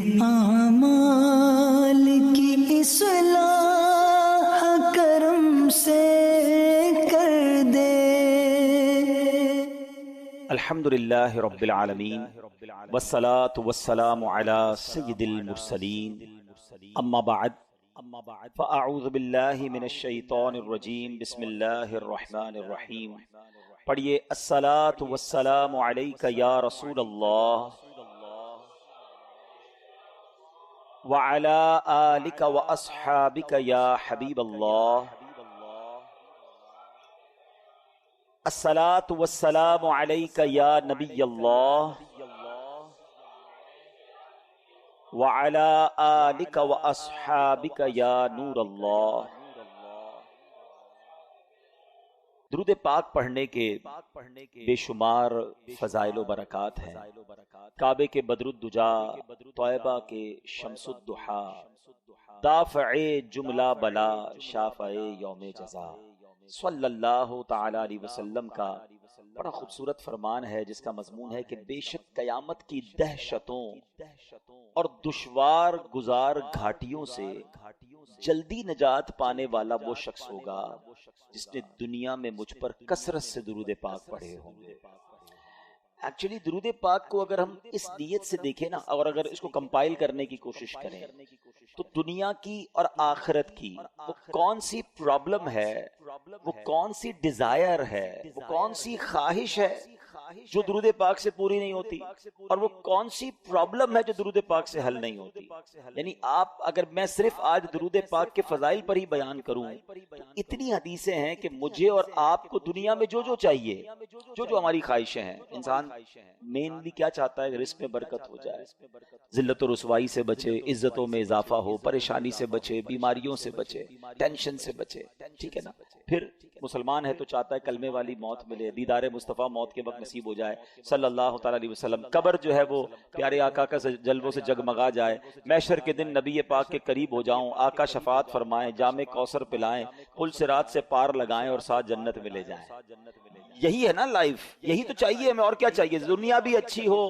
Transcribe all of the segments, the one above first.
اعمال کی اصلاح کرم سے کر دے۔ الحمدللہ رب العالمین والصلاة والسلام علی سید المرسلین، اما بعد فاعوذ باللہ من الشیطان الرجیم، بسم اللہ الرحمن الرحیم۔ پڑھیے الصلاة والسلام علیک یا رسول اللہ وعلی آلک واصحابک یا حبیب اللہ۔ الصلاة والسلام علیک یا نبی اللہ وعلی آلک واصحابک یا نور اللہ۔ درود پاک پڑھنے کے بے شمار فضائل و برکات ہیں۔ کعبے کے بدر الدجا، طیبہ کے شمس الضحیٰ، دافع جملہ بلا، شافع یوم جزا، صلی اللہ تعالی علیہ وسلم کا بڑا خوبصورت فرمان ہے، جس کا مضمون ہے کہ بے شک قیامت کی دہشتوں اور دشوار گزار گھاٹیوں سے جلدی نجات پانے والا وہ شخص ہوگا جس نے دنیا میں مجھ پر کثرت سے درود پاک پڑھے ہوں گے۔ ایکچولی درود پاک کو اگر ہم اس نیت سے دیکھیں نا، اور اگر اس کو کمپائل کرنے کی کوشش کریں تو دنیا کی اور آخرت کی وہ کون سی پرابلم ہے، وہ کون سی ڈیزائر ہے، وہ کون سی خواہش ہے جو درود پاک سے پوری نہیں ہوتی، اور وہ کون سی پرابلم ہے جو درود پاک سے حل نہیں ہوتی۔ یعنی اگر میں صرف آج درود پاک کے فضائل پر ہی بیان کروں تو اتنی حدیثیں ہیں کہ مجھے اور آپ کو دنیا میں جو جو چاہیے، جو جو ہماری خواہشیں ہیں، انسان مینلی کیا چاہتا ہے؟ رزق میں برکت ہو جائے، ذلت و رسوائی سے بچے، عزتوں میں اضافہ ہو، پریشانی سے بچے، بیماریوں سے بچے، ٹینشن سے بچے، ٹھیک ہے نا۔ پھر مسلمان ہے تو چاہتا ہے کلمے والی موت ملے، دیدار مصطفیٰ موت کے وقت نصیب ہو جائے صلی اللہ تعالی علیہ وسلم، قبر جو ہے وہ پیارے آقا کا جلووں سے جگمگا جائے، محشر کے دن نبی پاک کے قریب ہو جاؤں، آقا شفاعت فرمائیں، جام کوثر پلائیں، پل صراط سے پار لگائیں اور ساتھ جنت میں لے جائیں۔ یہی ہے نا لائف، یہی تو چاہیے ہمیں، اور کیا چاہیے؟ دنیا بھی اچھی ہو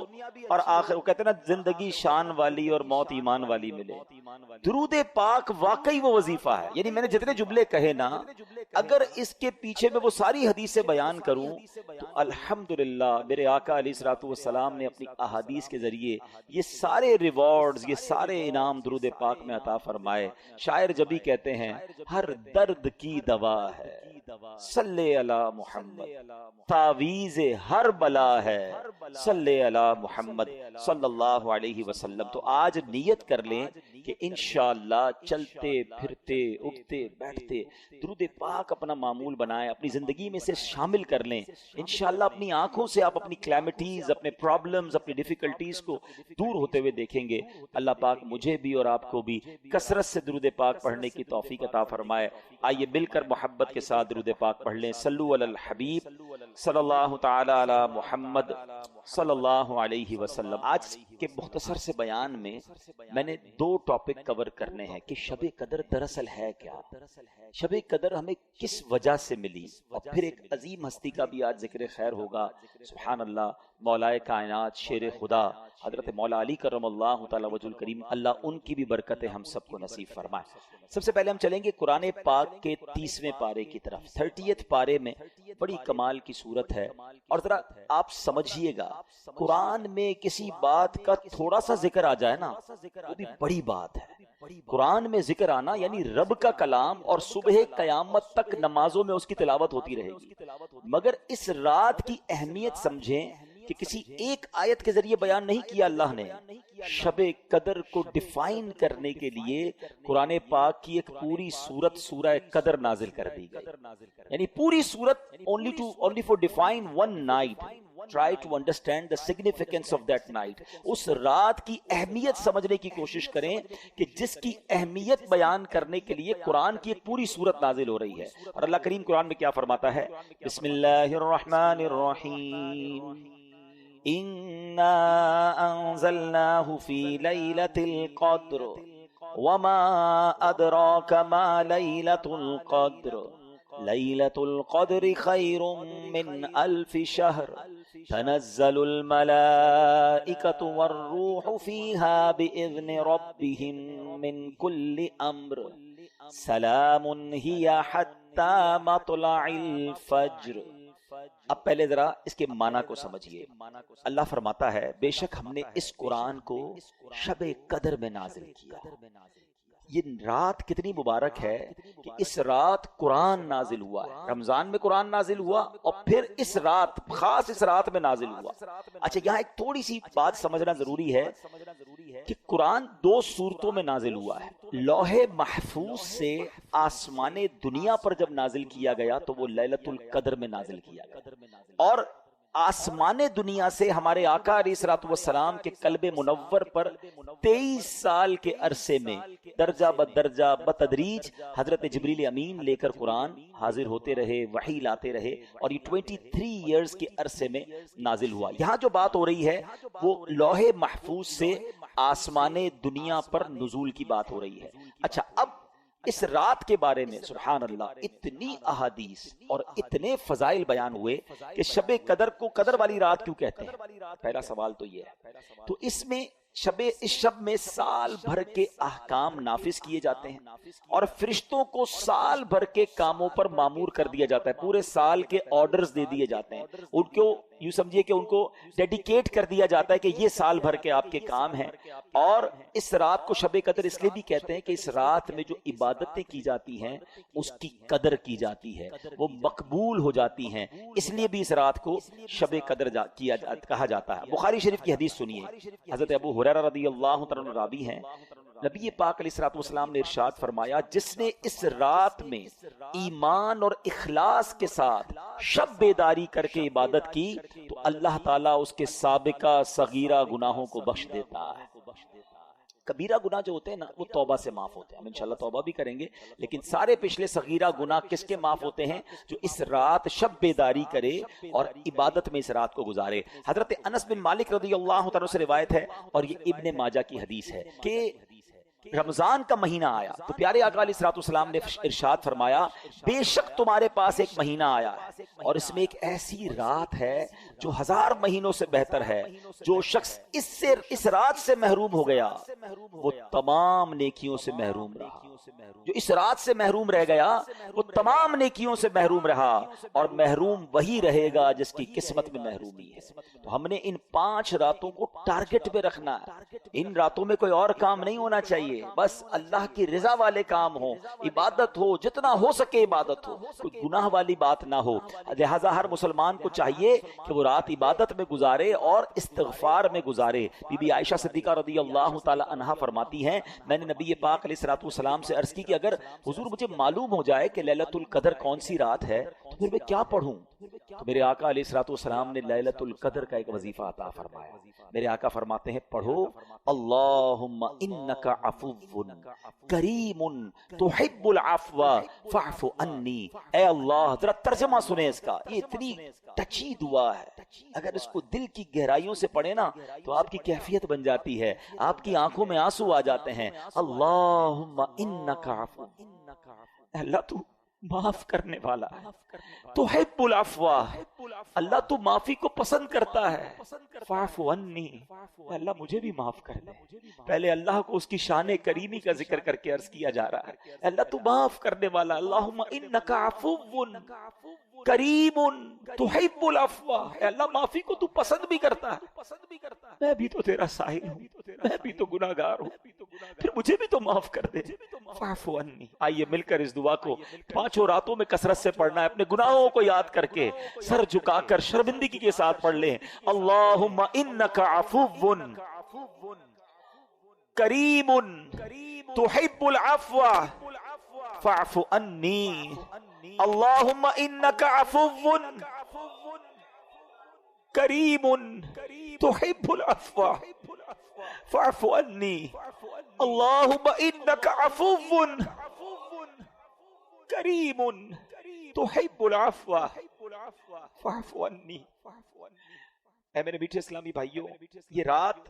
اور آخر وہ کہتے ہیں نا زندگی شان والی اور موت ایمان والی ملے۔ درود پاک واقعی وہ وظیفہ ہے، یعنی میں نے جتنے جملے کہے نا، اگر اس کے پیچھے میں وہ ساری حدیثیں بیان کروں تو الحمدللہ میرے آقا علیہ الصلوۃ والسلام نے اپنی احادیث کے ذریعے یہ سارے ریوارڈز، یہ سارے انعام درود پاک میں عطا فرمائے۔ شاعر جبھی کہتے ہیں ہر درد کی دوا ہے صلی علی محمد، تعویذ ہر بلا ہے صلی علی محمد صلی اللہ علیہ وسلم۔ تو آج نیت کر لیں کہ انشاءاللہ چلتے پھرتے اٹھتے بیٹھتے درود پاک اپنا معمول بنائیں، اپنی زندگی میں سے شامل کر لیں۔ انشاءاللہ اپنی آنکھوں سے آپ اپنی کلیمٹیز، اپنے پرابلمز، اپنی ڈیفیکلٹیز کو دور ہوتے ہوئے دیکھیں گے۔ اللہ پاک مجھے بھی اور آپ کو بھی کثرت سے درود پاک پڑھنے کی توفیق عطا فرمائے۔ آئیے مل کر محبت کے ساتھ درود پاک پڑھ لیں۔ صلو علی الحبیب صلی اللہ تعالی علی محمد صلی اللہ علیہ وسلم۔ آج کے مختصر سے بیان میں میں نے دو ٹاپک کور کرنے ہیں کہ شب قدر دراصل ہے کیا، شب قدر ہمیں کس وجہ سے ملی، اور پھر ایک عظیم ہستی کا بھی آج ذکر خیر ہوگا۔ سبحان اللہ، مولائے کائنات، شیر خدا حضرت مولا علی کرم اللہ تعالی وجہ الکریم، اللہ ان کی بھی برکتیں ہم سب کو نصیب فرمائے۔ سب سے پہلے ہم چلیں گے قرآن پاک کے 30ویں پارے کی طرف۔ 30th پارے میں بڑی کمال کی صورت ہے، اور ذرا آپ سمجھیے گا، قرآن میں کسی بات کا تھوڑا سا ذکر آ جائے نا وہ بھی بڑی بات ہے۔ قرآن میں ذکر آنا یعنی رب کا کلام، اور صبح قیامت تک نمازوں میں اس کی تلاوت ہوتی رہے گی۔ مگر اس رات کی اہمیت سمجھیں کہ کسی ایک آیت کے ذریعے بیان نہیں کیا اللہ نے، شب قدر کو ڈیفائن کرنے کے لیے قرآن پاک کی ایک پوری سورت سورہ قدر نازل کر دی گئی، یعنی پوری سورت only for define one night. Try to understand the significance of that night. اس رات کی اہمیت سمجھنے کی کوشش کریں کہ جس کی اہمیت بیان کرنے کے لیے قرآن کی ایک پوری سورت نازل ہو رہی ہے۔ اور اللہ کریم قرآن میں کیا فرماتا ہے؟ بسم اللہ الرحمن الرحیم، اِنَّا أَنزَلْنَاهُ فِي لَيْلَةِ الْقَدْرِ وَمَا أَدْرَاكَ مَا لَيْلَةُ الْقَدْرِ لَيْلَةُ الْقَدْرِ خَيْرٌ مِّنْ أَلْفِ شَهْرٍ تنزل الملائکۃ والروح فیہا بإذن ربہم من کل امر سلام ہی حتی مطلع الفجر۔ اب پہلے ذرا اس کے معنی کو سمجھیے۔ اللہ فرماتا ہے بے شک ہم نے اس قرآن کو شب قدر میں نازل کیا۔ یہ رات کتنی مبارک ہے کہ اس رات قرآن نازل ہوا ہے۔ رمضان میں قرآن نازل ہوا اور پھر اس رات، خاص اس رات میں نازل ہوا۔ اچھا یہاں ایک تھوڑی سی بات سمجھنا ضروری ہے کہ قرآن دو صورتوں میں نازل ہوا ہے۔ لوح محفوظ سے آسمان دنیا پر جب نازل کیا گیا تو وہ لیلۃ القدر میں نازل کیا گیا، اور آسمان دنیا سے ہمارے آقا علیہ الصلوۃ والسلام کے قلب منور پر 23 سال کے عرصے میں درجہ بدرجہ بتدریج حضرت جبریل امین لے کر قرآن حاضر ہوتے رہے، وحی لاتے رہے، اور یہ 23 ایئرز کے عرصے میں نازل ہوا۔ یہاں جو بات ہو رہی ہے وہ لوح محفوظ سے آسمان دنیا پر نزول کی بات ہو رہی ہے۔ اچھا اب اس رات کے بارے میں سبحان اللہ اتنی احادیث اور اتنے فضائل بیان ہوئے کہ شب قدر کو قدر والی رات کیوں کہتے ہیں؟ پہلا سوال تو یہ ہے۔ تو اس شب میں سال بھر کے احکام نافذ کیے جاتے ہیں، اور فرشتوں کو سال بھر کے کاموں پر مامور کر دیا جاتا ہے، پورے سال کے آرڈرز دے دیے جاتے ہیں، ان کو یوں سمجھیے کہ ان کو ڈیڈیکیٹ کر دیا جاتا ہے کہ یہ سال بھر کے آپ کے کام ہیں۔ اور اس رات کو شب قدر اس لیے بھی کہتے ہیں کہ اس رات میں جو عبادتیں کی جاتی ہیں اس کی قدر کی جاتی ہے، وہ مقبول ہو جاتی ہیں، اس لیے بھی اس رات کو شب قدر کہا جاتا ہے۔ بخاری شریف کی حدیث سنیے، حضرت ابو ہریرہ رضی اللہ تعالیٰ عنہ راوی ہیں، نبی پاک علیہ الصلوۃ والسلام نے ارشاد فرمایا جس نے اس رات میں ایمان اور اخلاص کے ساتھ شب بیداری کر کے عبادت کی تو اللہ تعالیٰ اس کے سابقہ صغیرہ گناہوں کو بخش دیتا ہے۔ کبیرہ گناہ جو ہوتے ہیں نا وہ توبہ سے معاف ہوتے ہیں، ہم انشاءاللہ توبہ بھی کریں گے، لیکن سارے پچھلے صغیرہ گناہ کس کے معاف ہوتے ہیں؟ جو اس رات شب بیداری کرے اور عبادت میں اس رات کو گزارے۔ حضرت انس بن مالک رضی اللہ عنہ سے روایت ہے، اور یہ ابن ماجہ کی حدیث ہے کہ رمضان کا مہینہ آیا تو پیارے آقا علیہ الصلوۃ والسلام نے ارشاد فرمایا بے شک تمہارے پاس ایک مہینہ آیا ہے اور اس میں ایک ایسی رات ہے جو 1000 مہینوں سے بہتر ہے، جو شخص اس رات سے محروم ہو گیا وہ تمام نیکیوں سے محروم رہا، جو اس رات سے محروم رہ گیا وہ تمام نیکیوں سے محروم رہا، اور محروم وہی رہے گا جس کی قسمت میں محرومی ہے۔ تو ہم نے ان 5 راتوں کو ٹارگٹ پہ رکھنا ہے، ان راتوں میں کوئی اور کام نہیں ہونا چاہیے، بس اللہ کی رضا والے کام ہو، عبادت ہو، جتنا ہو سکے عبادت ہو، کوئی گناہ والی بات نہ ہو۔ لہذا ہر مسلمان کو چاہیے کہ وہ رات عبادت میں گزارے اور استغفار میں گزارے۔ بی بی عائشہ صدیقہ رضی اللہ تعالی عنہا فرماتی ہیں میں نے نبی پاک علیہ الصلوۃ والسلام سے عرض کی کہ اگر حضور مجھے معلوم ہو جائے کہ لیلۃ القدر کون سی رات ہے تو پھر میں کیا پڑھوں؟ تو میرے آقا علیہ الصلوۃ والسلام نے لیلۃ القدر کا ایک وظیفہ عطا فرمایا۔ میرے آقا فرماتے ہیں پڑھو اللہم انک عفو کریم تحب العفو فاعف عنی۔ اے اللہ، ذرا ترجمہ سنیں اس کا، یہ اتنی ٹچی دعا ہے، اگر اس کو دل کی گہرائیوں سے پڑھے نا تو آپ کی کیفیت بن جاتی ہے، آپ کی آنکھوں میں آنسو آ جاتے ہیں۔ اللہم انک عفو، اللہ تو معاف کرنے والا ہے، تحب العفو، اللہ تو معافی کو پسند کرتا ہے، فاعف عنی، اللہ مجھے بھی معاف کر دے۔ پہلے اللہ کو اس کی شان کریمی کا ذکر کر کے عرض کیا جا رہا ہے، اللہ تو معاف کرنے والا، اللہم انک عفو کریم تحب العفو، اے اللہ معافی کو تو پسند بھی کرتا ہے، میں بھی تو تیرا سائل ہوں، میں بھی تو گناہگار ہوں، پھر مجھے بھی تو معاف کر دے، فاعف عنی۔ آئیے مل کر اس دعا کو 5 راتوں میں کثرت سے پڑھنا ہے، اپنے گناہوں کو یاد کر کے سر جھکا کر شرمندگی کے ساتھ پڑھ لیں۔ اللہم انک عفو کریم تحب العفو فاعف عنی، اللہم انک عفو کریم تحب العفو فاعف عنی، اللہم انک عفو کریم تحب العفو فاعف عنی۔ اے میرے میٹھے اسلامی بھائیوں، یہ رات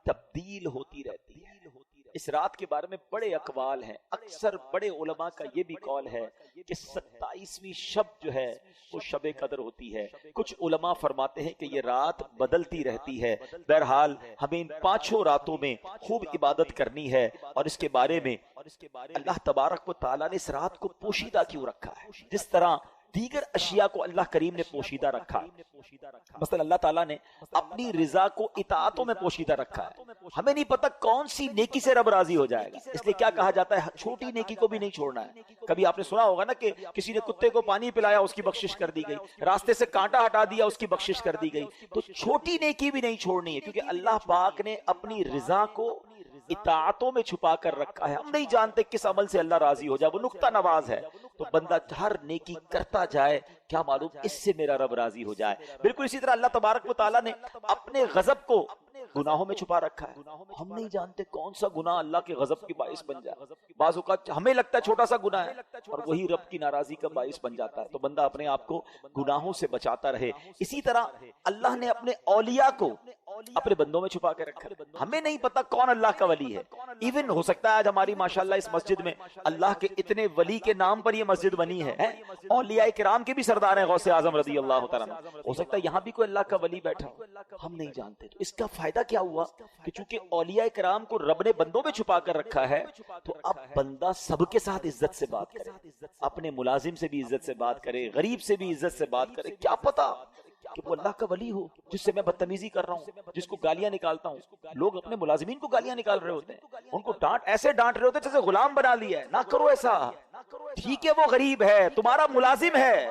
تبدیل ہوتی رہتی ہے، اس رات کے بارے میں بڑے اقوال ہیں، اکثر بڑے علماء کا یہ بھی قول ہے کہ 27ویں شب جو ہے وہ شب قدر ہوتی ہے۔ کچھ علماء فرماتے ہیں کہ یہ رات بدلتی رہتی ہے۔ بہرحال ہمیں ان 5 راتوں میں خوب عبادت کرنی ہے، اور اس کے بارے میں اللہ تبارک و تعالیٰ نے اس رات کو پوشیدہ کیوں رکھا ہے؟ جس طرح دیگر اشیاء کو اللہ کریم نے پوشیدہ رکھا، مثلا اللہ تعالیٰ نے اپنی رضا کو اطاعتوں میں پوشیدہ رکھا ہے۔ ہمیں نہیں پتہ کون سی نیکی سے رب راضی ہو جائے گا، اس لیے کیا کہا جاتا ہے، چھوٹی نیکی کو بھی نہیں چھوڑنا ہے۔ کبھی آپ نے سنا ہوگا نا کہ کسی نے کتے کو پانی پلایا، اس کی بخشش کر دی گئی، راستے سے کانٹا ہٹا دیا، اس کی بخشش کر دی گئی۔ تو چھوٹی نیکی بھی نہیں چھوڑنی ہے، کیونکہ اللہ پاک نے اپنی رضا کو اطاعتوں میں چھپا کر رکھا ہے۔ ہم نہیں جانتے کس عمل سے اللہ راضی ہو جائے، وہ نقطہ نواز ہے۔ تو بندہ ہر نیکی کرتا جائے، کیا معلوم اس سے میرا رب راضی ہو جائے۔ بالکل اسی طرح اللہ تبارک و تعالیٰ نے اپنے غضب کو گناہوں میں چھپا رکھا ہے۔ ہم نہیں جانتے کون سا گناہ اللہ کے غضب کی باعث بن جائے۔ بعض اوقات ہمیں لگتا ہے چھوٹا سا گناہ ہے، اور وہی رب کی ناراضی کا باعث بن جاتا ہے۔ تو بندہ اپنے آپ کو گناہوں سے بچاتا رہے۔ اسی طرح اللہ نے اپنے اولیاء کو اپنے بندوں میں چھپا کے رکھا ہے۔ ہمیں نہیں پتا کون اللہ کا ولی ہے۔ ایون ہو سکتا ہے آج ہماری ماشاءاللہ اس مسجد میں اللہ کے اتنے ولی کے نام پر یہ مسجد بنی ہے، اولیاء کرام کے بھی سردار ہیں، غوث اعظم رضی اللہ تعالیٰ عنہ۔ ہو سکتا ہے یہاں بھی کوئی اللہ کا ولی بیٹھا ہو، ہم نہیں جانتے۔ تو اس کا فائدہ کیا ہوا کہ چونکہ اولیاء کرام کو رب نے بندوں میں چھپا کر رکھا ہے، تو اب بندہ سب کے ساتھ عزت سے بات کرے، اپنے ملازم سے بھی عزت سے بات کرے، غریب سے بھی عزت سے بات کرے۔ کیا پتا کہ وہ اللہ کا ولی ہو جس سے میں بدتمیزی کر رہا ہوں، جس کو گالیاں نکالتا ہوں۔ لوگ اپنے ملازمین کو گالیاں نکال رہے ہوتے ہیں، ان کو ایسے ڈانٹ رہے ہوتے ہیں جیسے غلام بنا لیا ہے۔ نہ کرو ایسا، ٹھیک ہے وہ غریب ہے، تمہارا ملازم ہے،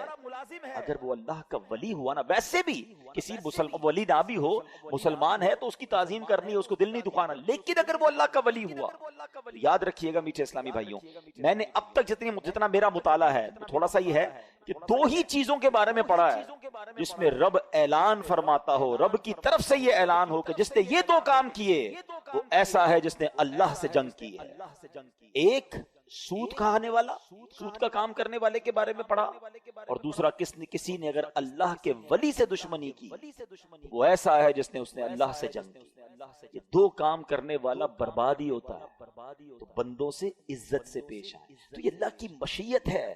اگر وہ اللہ کا ولی ہوا نا، ویسے بھی کسی ولی نہ بھی ہو، مسلمان ہے تو اس کی تعظیم کرنی ہے، اس کو دل نہیں دکھانا، لیکن اگر وہ اللہ کا ولی ہوا، یاد رکھیے گا میٹھے اسلامی بھائیوں، میں نے اب تک جتنا میرا مطالعہ ہے تھوڑا سا یہ ہے کہ 2 ہی چیزوں کے بارے میں پڑھا ہے جس میں رب اعلان فرماتا ہو، رب کی طرف سے یہ اعلان ہو کہ جس نے یہ 2 کام کیے وہ ایسا ہے جس نے اللہ سے جنگ کی ہے۔ ایک سود کھانے والا، سود کا کام کرنے والے کے بارے میں پڑھا، اور دوسرا کسی نے اگر اللہ کے ولی سے دشمنی کی وہ ایسا ہے جس نے اللہ سے جنگ کی۔ یہ 2 کام کرنے والا بربادی ہوتا ہے۔ تو بندوں سے عزت سے پیش آئے، تو یہ اللہ کی مشیت ہے۔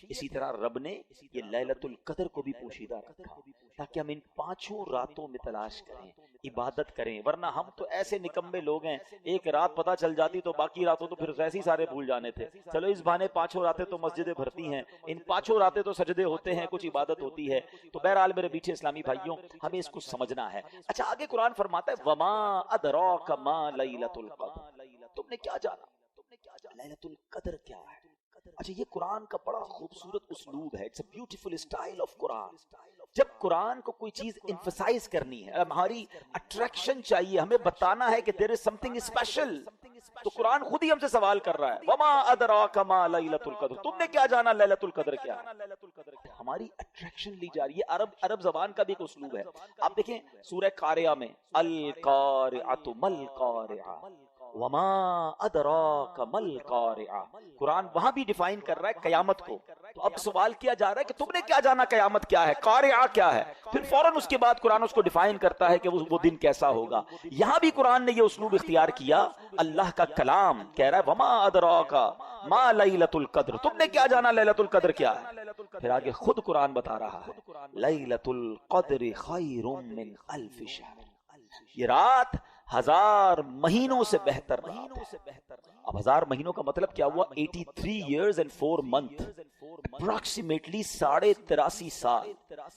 اسی طرح رب نے یہ لیلۃ القدر کو بھی پوشیدہ رکھا تاکہ ہم ان 5 راتوں میں تلاش کریں، عبادت کریں، ورنہ ہم تو ایسے نکمے لوگ ہیں، ایک رات پتہ چل جاتی تو باقی راتوں تو پھر ویسے ہی سارے بھول جانے تھے۔ چلو اس بہانے 5 راتیں تو مسجدیں بھرتی ہیں، ان 5 راتیں تو سجدے ہوتے ہیں، کچھ عبادت ہوتی ہے۔ تو بہرحال میرے میٹھے اسلامی بھائیوں، ہمیں اس کو سمجھنا ہے۔ اچھا آگے قرآن فرماتا ہے وما ادراک ما لیلۃ القدر، تم نے کیا جانا لیلۃ القدر کیا ہے؟ اچھا یہ قرآن کا بڑا خوبصورت اسلوب ہے، it's a beautiful style of Quran. جب قرآن کو کوئی چیز ایمفسائز کرنی ہے، ہماری اٹریکشن چاہیے، ہمیں بتانا ہے کہ دیر از سم تھنگ اسپیشل، تو قرآن خود ہی ہم سے سوال کر رہا ہے وما ادراک ما لیلۃ القدر، تم نے کیا جانا لیلۃ القدر کیا ہے؟ ہماری اٹریکشن لی جا رہی ہے۔ عرب زبان کا بھی ایک اسلوب ہے۔ آپ دیکھیں سورہ قاریہ میں القارعۃ مل قارعہ وما ادراک مل قارعہ، قرآن وہاں بھی ڈیفائن کر رہا ہے قیامت کو۔ تو اب سوال کیا جا رہا ہے کہ تم نے کیا جانا قیامت کیا ہے، قارعہ کیا ہے؟ پھر فوراً اس کے بعد قرآن اس کو ڈیفائن کرتا ہے کہ وہ دن کیسا ہوگا۔ یہاں بھی قرآن نے یہ اسلوب اختیار کیا، اللہ کا کلام کہہ رہا ہے وما ادراک ما لیلۃ القدر، تم نے کیا جانا لیلۃ القدر کیا ہے؟ پھر آگے خود قرآن بتا رہا ہے لیلۃ القدر خیر من الف شہر، یہ رات 1000 مہینوں سے بہتر رات ہے۔ اب 1000 مہینوں کا مطلب کیا ہوا؟ 83 years and 4 months، اپروکسیمیٹلی 83.5 سال۔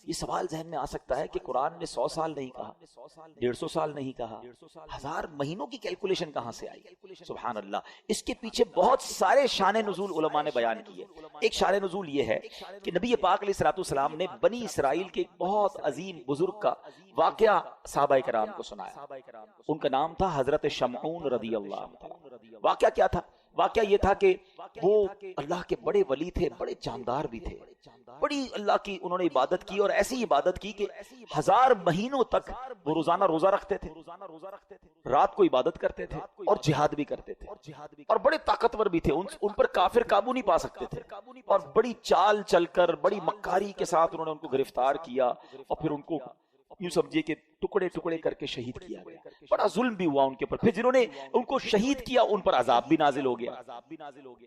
یہ سوال ذہن میں آ سکتا ہے کہ قرآن نے 100 سال نہیں کہا، 150 سال نہیں کہا، 1000 مہینوں کی کیلکولیشن کہاں سے آئی؟ سبحان اللہ۔ اس کے پیچھے بہت سارے شان نزول علماء نے بیان کیے۔ ایک شان نزول یہ ہے کہ نبی پاک علیہ الصلوۃ والسلام نے بنی اسرائیل کے ایک بہت عظیم بزرگ کا واقعہ صحابہ کرام کو سنایا۔ ان کا نام تھا حضرت شمعون رضی اللہ عنہ۔ واقعہ کیا تھا؟ واقعہ یہ تھا کہ وہ اللہ کے بڑے ولی تھے، بڑے جاندار بھی تھے، بڑی اللہ کی انہوں نے عبادت کی، اور ایسی عبادت کی کہ 1000 مہینوں تک وہ روزانہ روزہ رکھتے تھے، رات کو عبادت کرتے تھے، اور جہاد بھی کرتے تھے، اور بڑے طاقتور بھی تھے، ان پر کافر قابو نہیں پا سکتے تھے، اور بڑی چال چل کر بڑی مکاری کے ساتھ انہوں نے ان کو گرفتار کیا، اور پھر ان کو یوں سمجھیے کہ ٹکڑے ٹکڑے کر کے شہید کیا گیا، بڑا ظلم بھی ہوا ان کے اوپر، پھر جنہوں نے ان کو شہید کیا ان پر عذاب بھی نازل ہو گیا،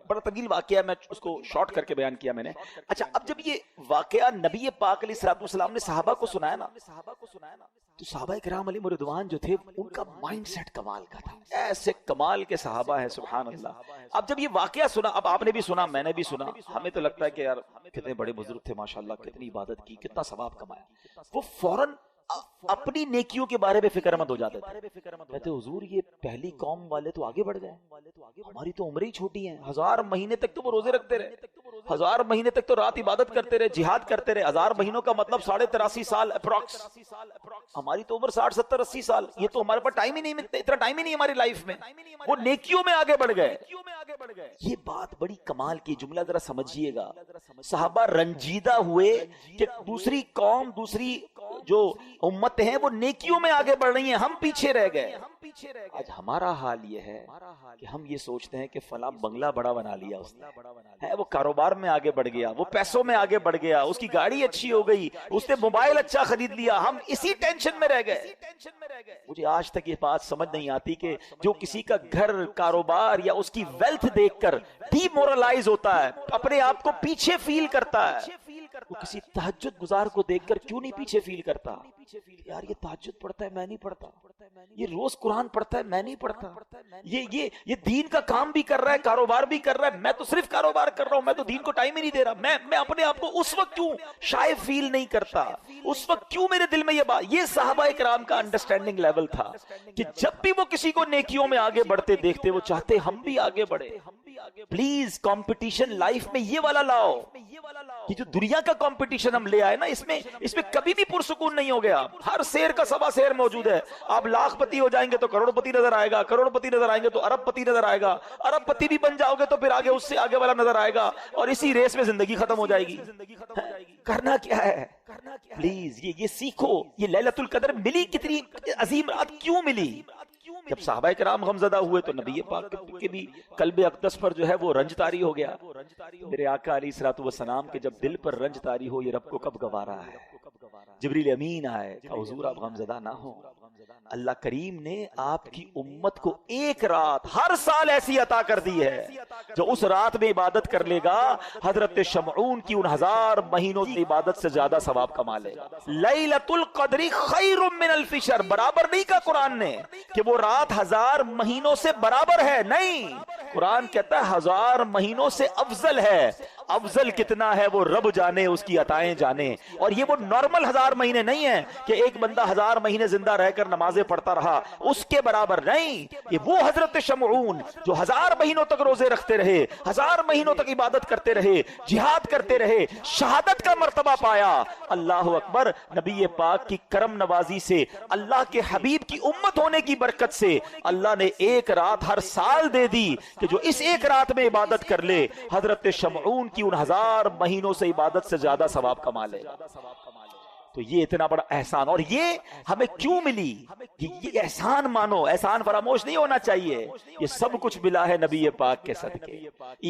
بڑا طویل واقعہ، میں اس کو شارٹ کر کے بیان کیا میں نے۔ اچھا، اب جب یہ واقعہ نبی پاک علیہ الصلوۃ والسلام نے صحابہ کو سنایا نا، تو صحابہ کرام علیہ رضوان جو تھے ان کا مائنڈ سیٹ کمال کا تھا، ایسے کمال کے صحابہ ہیں سبحان اللہ۔ اب جب یہ واقعہ سنا، اب آپ نے بھی سنا، میں نے بھی سنا، ہمیں تو لگتا ہے کہ یار کتنے بڑے بزرگ تھے ماشاءاللہ، کتنی عبادت کی، کتنا ثواب کمایا، وہ فوراً اپنی نیکیوں کے بارے میں فکر مند ہو جاتے تھے، کہتے حضور یہ پہلی قوم والے تو آگے بڑھ گئے، ہماری تو عمریں ہی چھوٹی ہیں، 1000 مہینے تک تو وہ روزے رکھتے رہے، 1000 مہینے تک تو رات عبادت کرتے رہے، جہاد کرتے رہے، 1000 مہینوں کا مطلب 83.5 سال اپروکس، ہماری تو عمر 60 70 80 سال، یہ تو ہمارے پاس ٹائم ہی نہیں ملتا، اتنا ٹائم ہی نہیں ہماری لائف میں، وہ نیکیوں میں آگے بڑھ گئے۔ یہ بات بڑی کمال کی، جملہ ذرا سمجھیے گا، صحابہ رنجیدہ ہوئے کہ دوسری قوم، دوسری جو امت ہیں وہ نیکیوں میں آگے بڑھ رہی ہیں، ہم پیچھے رہ گئے۔ آج ہمارا حال یہ ہے کہ ہم یہ سوچتے ہیں کہ فلاں بنگلہ بڑا بنا لیا اس نے، وہ کاروبار میں آگے بڑھ گیا، وہ پیسوں میں آگے بڑھ گیا، اس کی گاڑی اچھی ہو گئی، اس نے موبائل اچھا خرید لیا، ہم اسی ٹینشن میں رہ گئے۔ مجھے آج تک یہ بات سمجھ نہیں آتی کہ جو کسی کا گھر، کاروبار یا اس کی ویلتھ دیکھ کر ڈی مورلائز ہوتا ہے، اپنے آپ کو پیچھے فیل کرتا ہے، وہ کسی تہجد گزار کو دیکھ کر کیوں نہیں پیچھے فیل کرتا؟ یار یہ تہجد پڑھتا ہے میں نہیں پڑھتا، یہ روز قرآن پڑھتا ہے میں نہیں پڑھتا، یہ دین کا کام بھی کر رہا ہے، کاروبار بھی کر رہا ہے، میں تو صرف کاروبار کر رہا ہوں، میں تو دین کو ٹائم ہی نہیں دے رہا۔ میں اپنے آپ کو اس وقت کیوں شائع فیل نہیں کرتا، اس وقت کیوں میرے دل میں یہ بات؟ یہ صحابہ کرام کا انڈرسٹینڈنگ لیول تھا کہ جب بھی وہ کسی کو نیکیوں میں آگے بڑھتے دیکھتے وہ چاہتے ہم بھی آگے بڑھے۔ پلیز کمپٹیشن لائف میں یہ والا لاؤ، یہ جو دنیا کا کمپٹیشن ہم لے آئے نا، اس میں کبھی بھی پرسکون نہیں ہو گیا، ہر شیر کا سوا شیر موجود ہے۔ آپ لاکھ پتی ہو جائیں گے تو کروڑ پتی نظر آئے گا، کروڑ پتی نظر آئیں گے تو ارب پتی نظر آئے گا، ارب پتی بھی بن جاؤ گے تو پھر آگے اس سے آگے والا نظر آئے گا، اور اسی ریس میں زندگی ختم ہو جائے گی۔ کرنا کیا ہے؟ پلیز یہ سیکھو، یہ لیلۃ القدر ملی، کتنی عظیم رات کیوں ملی؟ جب صحابہ کرام غمزدہ ہوئے تو نبی پاک کے بھی قلب اقدس پر جو ہے وہ رنج طاری ہو گیا۔ میرے آقا علیہ الصلوۃ والسلام کے جب دل پر رنج طاری ہو، یہ رب کو کب گوارا ہے؟ جبریل امین آئے کہ حضور آپ غمزدہ نہ ہو، اللہ کریم نے آپ کی امت کو ایک رات ہر سال ایسی عطا کر دی ہے، جو اس رات میں عبادت کر لے گا حضرت شمعون کی ان 1000 مہینوں کی عبادت سے زیادہ ثواب کما لے گا۔ لیلۃ القدر خیر من الف شہر، برابر نہیں کہا قرآن نے کہ وہ رات 1000 مہینوں سے برابر ہے، نہیں، قرآن کہتا ہے 1000 مہینوں سے افضل ہے۔ افضل کتنا ہے وہ رب جانے، اس کی عطائیں جانے، اور یہ وہ نارمل 1000 مہینے نہیں ہیں کہ ایک بندہ 1000 مہینے زندہ رہ کر نمازیں پڑھتا رہا، اس کے برابر نہیں۔ یہ وہ حضرت شمعون جو 1000 مہینوں تک روزے رکھتے رہے، 1000 مہینوں تک عبادت کرتے رہے، جہاد کرتے رہے، شہادت کا مرتبہ پایا۔ اللہ اکبر، نبی پاک کی کرم نوازی سے، اللہ کے حبیب کی امت ہونے کی برکت سے اللہ نے ایک رات ہر سال دے دی کہ جو اس ایک رات میں عبادت کر لے، حضرت شمعون کی ان 1000 مہینوں سے عبادت سے زیادہ ثواب کما لے۔ تو یہ اتنا بڑا احسان، اور یہ ہمیں کیوں ملی؟ یہ احسان مانو، احسان فراموش نہیں ہونا چاہیے۔ یہ سب کچھ ملا ہے نبی پاک کے صدقے،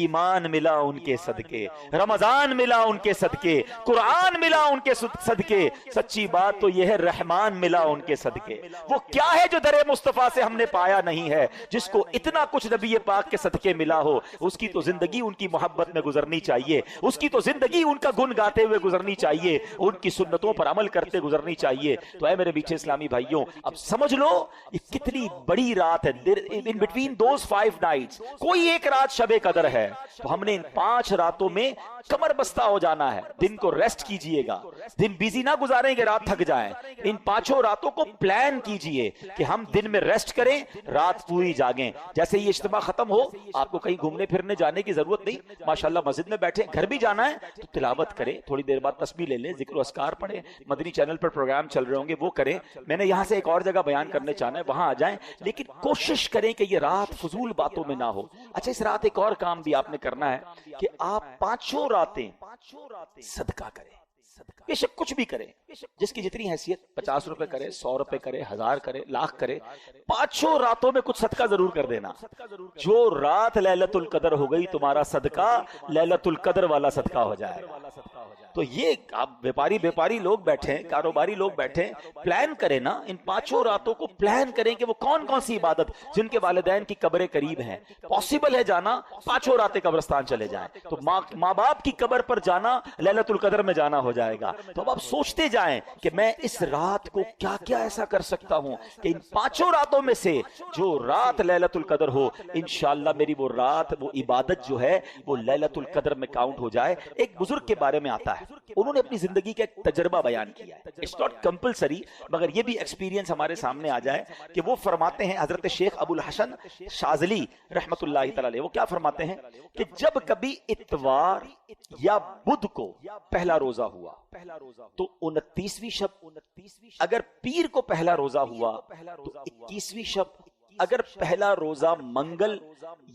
ایمان ملا ان کے صدقے، رمضان ملا ان کے صدقے، قرآن ملا ان کے صدقے، سچی بات تو یہ ہے رحمان ملا ان کے صدقے۔ وہ کیا ہے جو در مصطفیٰ سے ہم نے پایا نہیں ہے؟ جس کو اتنا کچھ نبی پاک کے صدقے ملا ہو، اس کی تو زندگی ان کی محبت میں گزرنی چاہیے، اس کی تو زندگی ان کا گن گاتے ہوئے گزرنی چاہیے، ان کی سنتوں پر عمل کرتے گزرنی چاہیے۔ تو اے میرے میٹھے اسلامی بھائیوں، اب سمجھ لو یہ کتنی بڑی رات ہے۔ in between those 5 nights کوئی ایک رات شب قدر ہے، تو ہم نے ان 5 راتوں میں کمر بستہ ہو جانا ہے۔ دن کو ریسٹ کیجئے گا، دن بیزی نہ گزاریں کہ رات تھک جائیں۔ ان 5 راتوں کو پلان کیجئے کہ ہم دن میں ریسٹ کریں، رات پوری جاگیں۔ جیسے یہ اجتماع ختم ہو، آپ کو کہیں گھومنے پھرنے جانے کی ضرورت نہیں، ماشاءاللہ مسجد میں بیٹھے، گھر بھی جانا ہے تو تلاوت کریں، تھوڑی دیر بعد تسبیح لے لیں، ذکر و اذکار پڑھیں، مدنی چینل پر پروگرام چل رہے ہوں گے وہ کریں۔ میں نے یہاں سے ایک اور جگہ بیان کرنے چاہنا ہے، وہاں آ جائیں، لیکن کوشش کریں کہ یہ رات فضول باتوں میں نہ ہو۔ اچھا، اس رات ایک اور کام بھی آپ نے کرنا ہے کہ آپ 5 راتیں صدقہ کریں، بے شک کچھ بھی کریں، جس کی جتنی حیثیت، 50 روپے کرے، 100 روپے کرے، 1000 کرے، لاکھ کرے، 5 راتوں میں کچھ صدقہ ضرور کر دینا۔ جو رات لیلۃ القدر ہو گئی، تمہارا صدقہ لیلۃ القدر والا صدقہ ہو جائے گا۔ تو یہ آپ بیپاری لوگ بیٹھے ہیں، کاروباری لوگ بیٹھے ہیں، پلان کریں نا، ان 5 راتوں کو پلان کریں کہ وہ کون کون سی عبادت، جن کے والدین کی قبریں قریب ہیں، پاسبل ہے جانا، 5 راتیں قبرستان چلے جائیں، تو ماں باپ کی قبر پر جانا لیلۃ القدر میں جانا ہو جائے گا۔ تو اب آپ سوچتے جائیں کہ میں اس رات کو کیا کیا ایسا کر سکتا ہوں کہ ان 5 راتوں میں سے جو رات لیلۃ القدر ہو، انشاءاللہ میری وہ رات، وہ عبادت جو ہے وہ لیلۃ القدر میں کاؤنٹ ہو جائے۔ ایک بزرگ کے بارے میں آتا ہے، انہوں نے اپنی زندگی کا ایک تجربہ بیان کیا ہے، اٹس ناٹ کمپلسری، مگر یہ بھی ایکسپیرینس ہمارے سامنے آ جائے کہ وہ فرماتے ہیں، حضرت شیخ ابو الحسن شاذلی رحمت اللہ تعالی علیہ، وہ کیا فرماتے ہیں کہ جب کبھی اتوار یا بدھ کو پہلا روزہ ہوا تو 29ویں شب، اگر پیر کو پہلا روزہ ہوا تو 21ویں شب، اگر پہلا روزہ منگل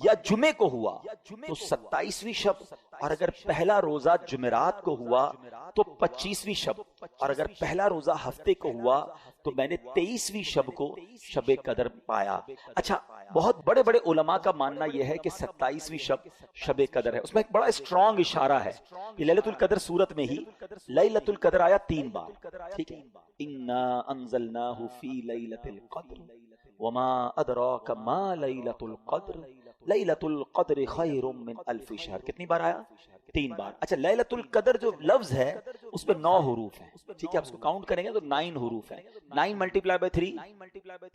یا جمعے کو ہوا تو 27ویں شب، اور اگر پہلا روزہ جمعرات کو ہوا تو 25ویں شب، اور اگر پہلا روزہ ہفتے کو ہوا تو میں نے 23ویں شب کو شب قدر پایا۔ اچھا، بہت بڑے بڑے علماء کا ماننا یہ ہے کہ 27ویں شب قدر ہے۔ اس میں ایک بڑا اسٹرانگ اشارہ ہے کہ لیلۃ القدر سورت میں ہی لیلۃ القدر آیا 3 بار، ٹھیک ہے، انا انزلناہ فی لیلۃ القدر وما ادراک ما لیلۃ القدر لیلۃ القدر خیر من الف شہر۔ کتنی بار آیا؟ 3 بار۔ اچھا، لیلۃ القدر جو لفظ ہے اس میں 9 حروف ہیں، ٹھیک ہے، آپ اس کو کاؤنٹ کریں گے تو 9 حروف ہیں، 9 ملٹیپلائی بائی 3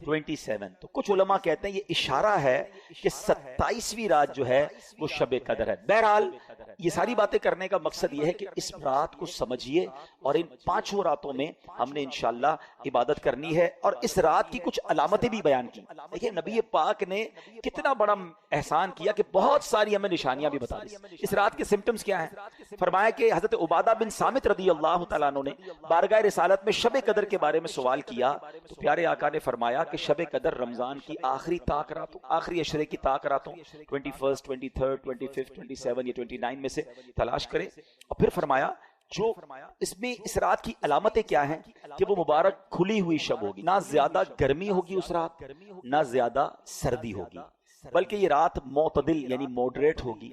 27۔ تو کچھ علماء کہتے ہیں یہ اشارہ ہے کہ 27ویں رات جو ہے وہ شب قدر ہے۔ بہرحال یہ ساری باتیں کرنے کا مقصد یہ ہے کہ اس رات کو سمجھیے، اور ان 5 راتوں میں ہم نے انشاءاللہ عبادت کرنی ہے، اور اس رات کی کچھ علامتیں بھی بیان کی۔ دیکھیں نبی پاک نے کتنا بڑا احسان کیا کہ بہت ساری ہمیں نشانیاں بھی بتا دی۔ اس رات کے سمپٹمز کیا ہیں؟ فرمایا کہ حضرت عبادہ بن صامت رضی اللہ تعالیٰ عنہ نے بارگاہ رسالت میں شب قدر کے بارے میں سوال کیا تو پیارے آقا نے فرمایا کہ شب قدر رمضان کی آخری طاق راتوں، آخری عشرے کی طاق راتوں 21 23 25 27 یا 29 میں سے تلاش کرے، اور پھر فرمایا جو اس میں اس رات کی علامتیں کیا ہیں کہ وہ مبارک کھلی ہوئی شب ہوگی، نہ زیادہ گرمی ہوگی اس رات، نہ زیادہ سردی ہوگی، بلکہ یہ رات معتدل یعنی موڈریٹ ہوگی،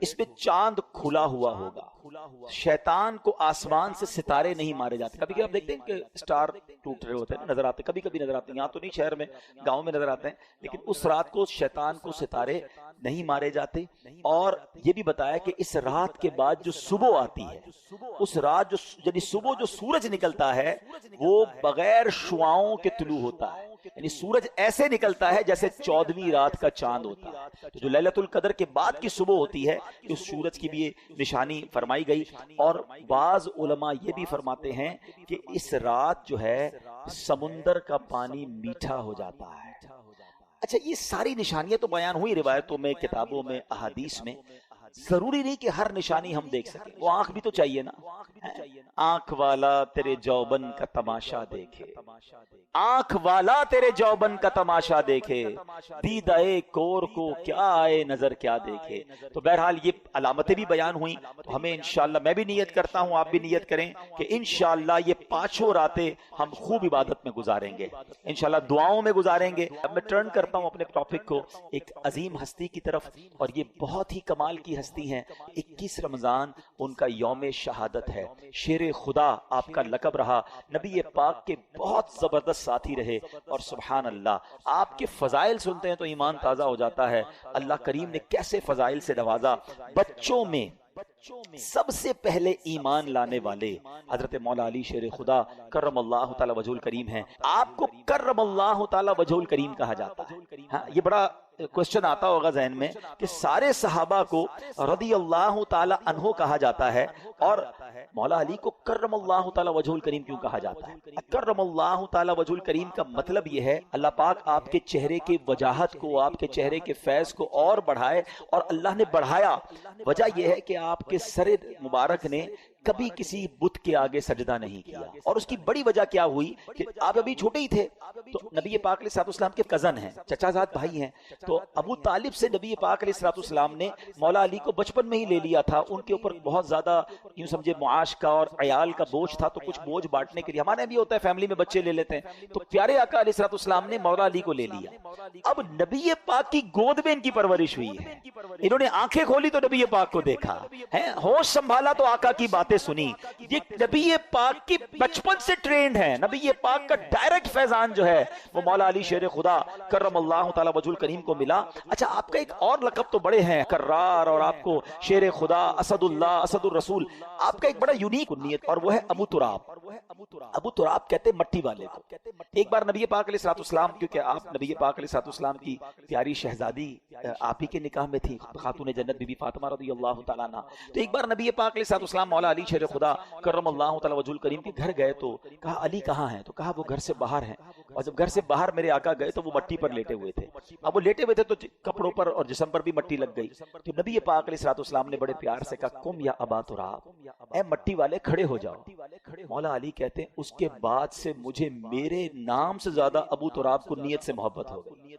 اس میں چاند کھلا ہوا ہوگا، شیطان کو آسمان سے ستارے نہیں مارے جاتے۔ کبھی کبھی آپ دیکھتے ہیں کہ سٹار ٹوٹ رہے ہوتے ہیں، نظر آتے، کبھی کبھی نظر آتے ہیں، یہاں تو نہیں، شہر میں، گاؤں میں نظر آتے ہیں، لیکن اس رات کو شیطان کو ستارے نہیں مارے جاتے۔ اور یہ بھی بتایا کہ اس رات کے بعد جو صبح آتی ہے، اس رات جو یعنی صبح جو سورج نکلتا ہے وہ بغیر شعاؤں کے طلوع ہوتا ہے، یعنی سورج ایسے نکلتا ہے جیسے 14ویں رات کا چاند ہوتا ہے۔ تو جو لیلۃ القدر کے بعد کی صبح ہوتی ہے اس سورج کی بھی نشانی فرمائی گئی، اور بعض علماء یہ بھی فرماتے ہیں کہ اس رات جو ہے سمندر کا پانی میٹھا ہو جاتا ہے۔ اچھا، یہ ساری نشانیاں تو بیان ہوئی روایتوں میں، کتابوں میں، احادیث میں، ضروری نہیں کہ ہر نشانی ہم دیکھ سکیں، وہ آنکھ بھی تو چاہیے نا۔ آنکھ والا تیرے جوبن کا تماشا دیکھے، آنکھ والا تیرے جوبن کا تماشا دیکھے، دیدہ کور کو کیا آئے نظر کیا دیکھے۔ تو بہرحال یہ علامتیں بھی بیان ہوئیں، تو ہمیں انشاءاللہ، میں بھی نیت کرتا ہوں، آپ بھی نیت کریں کہ انشاءاللہ یہ 5 راتیں ہم خوب عبادت میں گزاریں گے، انشاءاللہ دعاؤں میں گزاریں گے۔ اب میں ٹرن کرتا ہوں اپنے ٹاپک کو ایک عظیم ہستی کی طرف، اور یہ بہت ہی کمال کی ہستی ہیں۔ 21 رمضان ان کا یوم شہادت ہے، شیر خدا آپ کا لقب رہا، نبی پاک کے بہت زبردست ساتھی رہے، اور سبحان اللہ آپ کے فضائل سنتے ہیں تو ایمان تازہ ہو جاتا ہے۔ اللہ کریم نے کیسے فضائل سے نوازا۔ بچوں میں سب سے پہلے ایمان لانے والے حضرت مولا علی شیر خدا کرم اللہ تعالی وجہ الکریم ہیں۔ آپ کو کرم اللہ تعالی وجہ الکریم کہا جاتا ہے۔ ہاں، یہ بڑا کوشچن آتا ہوگا ذہن میں کہ سارے صحابہ کو رضی اللہ تعالی عنہ کہا جاتا ہے، اور مولا علی کو کرم اللہ تعالی وجہ الکریم کیوں کہا جاتا ہے؟ کرم اللہ تعالی وجہ الکریم کا مطلب یہ ہے اللہ پاک آپ کے چہرے کے وجاہت کو، آپ کے چہرے کے فیض کو اور بڑھائے، اور اللہ نے بڑھایا۔ وجہ یہ ہے کہ آپ کے سر مبارک نے کبھی کسی بت کے آگے سجدہ نہیں کیا، اور اس کی بڑی وجہ کیا ہوئی کہ آپ ابھی چھوٹے ہی تھے، تو نبی پاک علیہ الصلوۃ والسلام کے کزن ہیں، چچا زاد بھائی ہیں، تو ابو طالب سے نبی پاک علیہ الصلوۃ والسلام نے مولا علی کو بچپن میں ہی لے لیا تھا، ان کے اوپر بہت زیادہ یوں سمجھے معاش کا اور عیال کا بوجھ تھا تو کچھ بوجھ بانٹنے کے لیے، ہمارے بھی ہوتا ہے فیملی میں بچے لے لیتے ہیں، تو پیارے آقا علیہ الصلوۃ والسلام نے مولا علی کو لے لیا۔ اب نبی پاک کی گود میں ان کی پرورش ہوئی ہے، انہوں نے آنکھیں کھولی تو نبی پاک کو دیکھا ہے، ہوش سنبھالا تو آقا کی باتیں سنی۔ یہ نبی پاک کی بچپن سے ٹرینڈ ہے، نبی پاک کا ڈائریکٹ فیضان جو ہے وہ مولا علی شیر خدا کرم اللہ تعالی وجہ الکریم کو ملا۔ اچھا آپ کا ایک اور لقب تو بڑے ہیں، کرار، اور آپ کو شیر خدا، اسد اللہ، اسد الرسول، آپ کا ایک بڑا یونیک کنیت اور وہ ہے ابو تراب۔ ابو تراب کہتے ہیں مٹی والے کو۔ ایک بار نبی پاک علیہ الصلوۃ والسلام، کیونکہ آپ نبی پاک علیہ الصلوۃ والسلام کی پیاری شہزادی آپ ہی کے نکاح میں تھی، خاتون جنت بی بی فاطمہ رضی اللہ تعالیٰ عنہ، تو ایک بار نبی پاک علیہ الصلوۃ والسلام مولا علی شیر خدا کرم اللہ تعالی وجہ الکریم کے گھر گئے تو کہا علی کہاں ہیں؟ تو کہا وہ گھر سے باہر ہیں۔ اور جب گھر سے باہر میرے آقا گئے تو وہ مٹی پر لیٹے ہوئے تھے، اب وہ لیٹے ہوئے تھے تو کپڑوں پر اور جسم پر بھی مٹی لگ گئی، تو نبی پاک علیہ الصلوۃ والسلام نے بڑے پیار سے کہا قم یا ابا تراب، اے مٹی والے کھڑے ہو جاؤ۔ مولا علی کہتے ہیں اس کے بعد سے مجھے میرے نام سے زیادہ ابو تراب کو نیت سے محبت ہو گئی۔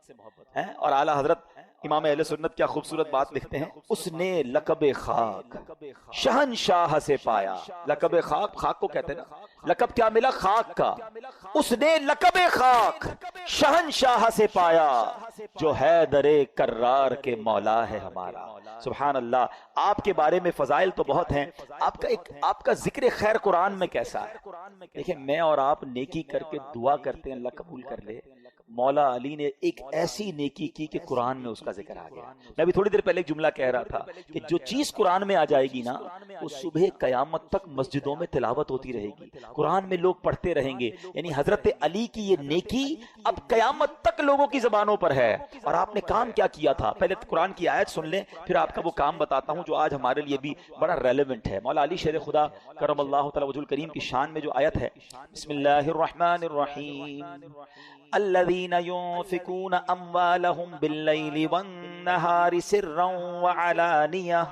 اور اعلیٰ حضرت امام اہل سنت کیا خوبصورت بات لکھتے ہیں، اس نے لقب خاک شہنشاہ سے پایا۔ لقب خاک، خاک کو کہتے ہیں نا، لقب کیا ملا؟ خاک کا۔ اس نے لقب خاک شہنشاہ سے پایا، جو حیدر کرار کے مولا ہے ہمارا۔ سبحان اللہ۔ آپ کے بارے میں فضائل تو بہت ہیں، آپ کا ذکر خیر قرآن میں کیسا ہے؟ دیکھیں میں اور آپ نیکی کر کے دعا کرتے ہیں اللہ قبول کر لے، مولا علی نے ایک ایسی نیکی کی کہ قرآن میں اس کا ذکر آ گیا۔ میں ابھی تھوڑی دیر پہلے ایک جملہ کہہ رہا تھا کہ جو چیز قرآن میں آ جائے گی نا، وہ صبح قیامت تک مسجدوں میں تلاوت ہوتی رہے گی، قرآن میں لوگ پڑھتے رہیں گے۔ یعنی حضرت علی کی یہ نیکی اب قیامت تک لوگوں کی زبانوں پر ہے۔ اور آپ نے کام کیا کیا تھا، پہلے قرآن کی آیت سن لیں، پھر آپ کا وہ کام بتاتا ہوں جو آج ہمارے لیے بھی بڑا ریلیونٹ ہے۔ مولا علی شیر خدا کرم اللہ تعالی وجہ الکریم کی شان میں جو آیت ہے، بسم اللہ الرحمن الرحیم، الذين ينفقون أموالهم بالليل والنهار سرا وعلانية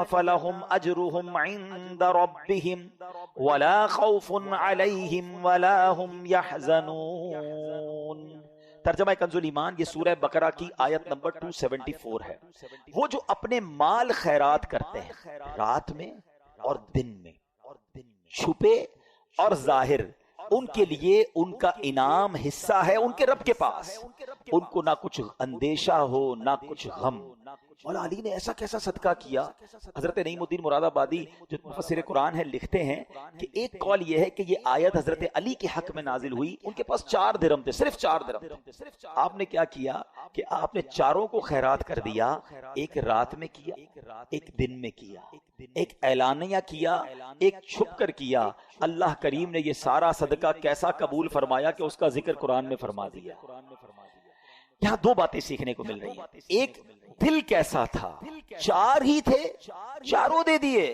فلهم أجرهم عند ربهم ولا خوف عليهم ولا هم يحزنون۔ ترجمہ کنز الایمان، یہ سورہ بقرہ کی آیت نمبر 274 ہے۔ وہ جو اپنے مال خیرات کرتے ہیں رات میں اور دن میں، چھپے اور ظاہر، ان کے لیے ان کا انعام حصہ ہے ان کے رب کے پاس، ان کو نہ کچھ اندیشہ ہو نہ کچھ غم۔ مولا علی نے ایسا کیسا صدقہ کیا۔ حضرت نعیم الدین مراد آبادی جو مفسر قرآن ہے لکھتے ہیں کہ ایک قول یہ ہے کہ یہ آیت حضرت علی کے حق میں نازل ہوئی، ان کے پاس 4 درہم تھے، صرف 4 درہم تھے۔ آپ نے کیا کیا کہ آپ نے چاروں کو خیرات کر دیا، ایک رات میں کیا، ایک دن میں کیا، ایک اعلانیہ کیا، ایک چھپ کر کیا۔ اللہ کریم نے یہ سارا صدقہ کیسا قبول فرمایا کہ اس کا ذکر قرآن میں فرما دیا۔ یہاں 2 باتیں سیکھنے کو مل رہی ہیں۔ ایک، دل کیسا تھا، 4 ہی تھے، چاروں دے دیے۔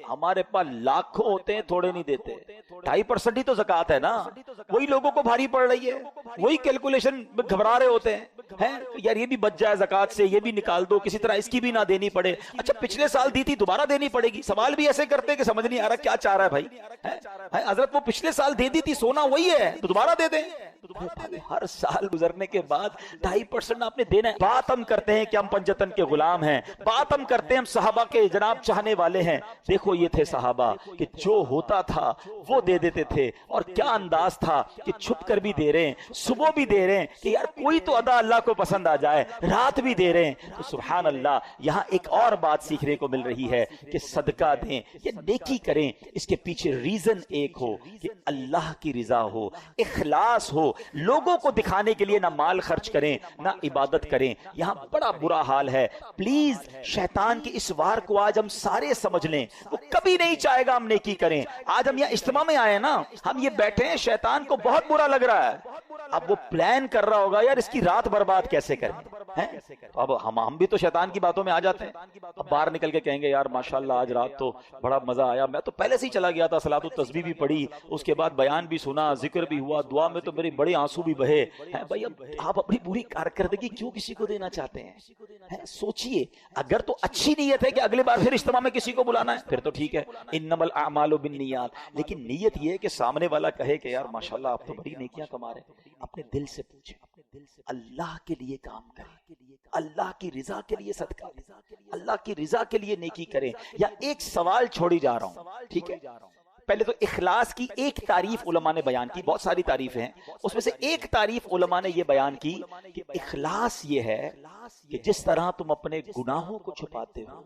ہمارے پاس لاکھوں ہوتے ہیں، تھوڑے نہیں دیتے۔ 2.5% ہی تو زکوٰۃ ہے نا، وہی لوگوں کو بھاری پڑ رہی ہے، وہی کیلکولیشن میں گھبرا رہے ہوتے ہیں، یار یہ بھی بچ جائے زکوٰۃ سے، یہ بھی نکال دو، کسی طرح اس کی بھی نہ دینی پڑے۔ اچھا پچھلے سال دی تھی دوبارہ دینی پڑے گی۔ سوال بھی ایسے کرتے کہ سمجھ نہیں آ رہا کیا چاہ رہا ہے بھائی۔ حضرت وہ پچھلے سال دے دی تھی، سونا وہی ہے تو دوبارہ دے دیں۔ ہر سال گزرنے کے بعد 2.5% آپ نے دینا ہے۔ بات ہم کرتے ہیں کہ ہم پنجتن کے غلام ہیں، بات ہم کرتے ہیں ہم صحابہ کے جناب چاہنے والے ہیں۔ دیکھو یہ تھے صحابہ کہ جو ہوتا تھا وہ دے دیتے تھے، اور کیا انداز تھا کہ چھپ کر بھی دے رہے ہیں، صبح بھی دے رہے ہیں کہ یار کوئی تو ادا اللہ کو پسند آ جائے، رات بھی دے رہے ہیں۔ تو سبحان اللہ، یہاں ایک اور بات سیکھنے کو مل رہی ہے کہ صدقہ دیں یا نیکی کریں، اس کے پیچھے ریزن ایک ہو کہ اللہ کی رضا ہو، اخلاص ہو، لوگوں کو دکھانے کے لیے نہ مال خرچ کریں نہ عبادت کریں۔ یہاں بڑا برا حال ہے۔ پلیز شیطان کی اس وار کو آج ہم سارے سمجھ لیں، وہ کبھی نہیں چاہے گا ہم نیکی کریں۔ آج ہم یہاں اجتماع میں آئے نا، ہم یہ بیٹھے ہیں، شیطان کو بہت برا لگ رہا ہے۔ اب وہ پلان کر رہا ہوگا یار اس کی رات برباد کیسے کریں۔ اب ہم بھی تو شیطان کی باتوں میں آ جاتے ہیں۔ اب باہر نکل کے کہیں گے یار ماشاءاللہ آج رات تو بڑا مزہ آیا، میں تو پہلے سے ہی چلا گیا تھا، صلاۃ التسبیح بھی پڑھی، اس کے بعد بیان بھی سنا، ذکر بھی ہوا، دعا میں تو میرے بڑے آنسو بھی بہے۔ بھائی اب آپ اپنی پوری کارکردگی کیوں کسی کو دینا چاہتے ہیں؟ سوچئے، اگر تو اچھی نیت ہے کہ اگلے بار پھر اجتماع میں کسی کو بلانا ہے پھر تو ٹھیک ہے، انما الاعمال بالنیات، لیکن نیت یہ ہے کہ سامنے والا کہے کہ یار ماشاءاللہ آپ تو بڑی نیکیاں کما رہے ہیں۔ اپنے دل سے پوچھیں، اللہ کے لیے کام کریں، اللہ کی رضا کے لیے صدقہ۔ اللہ کی رضا کے لیے نیکی کریں. یا ایک سوال چھوڑی جا رہا ہوں, ٹھیک ہے. پہلے تو اخلاص کی ایک تعریف علماء نے بیان کی, بہت ساری تعریفیں ہیں, اس میں سے ایک تعریف علماء نے یہ بیان کی کہ اخلاص یہ ہے کہ جس طرح تم اپنے گناہوں کو چھپاتے ہو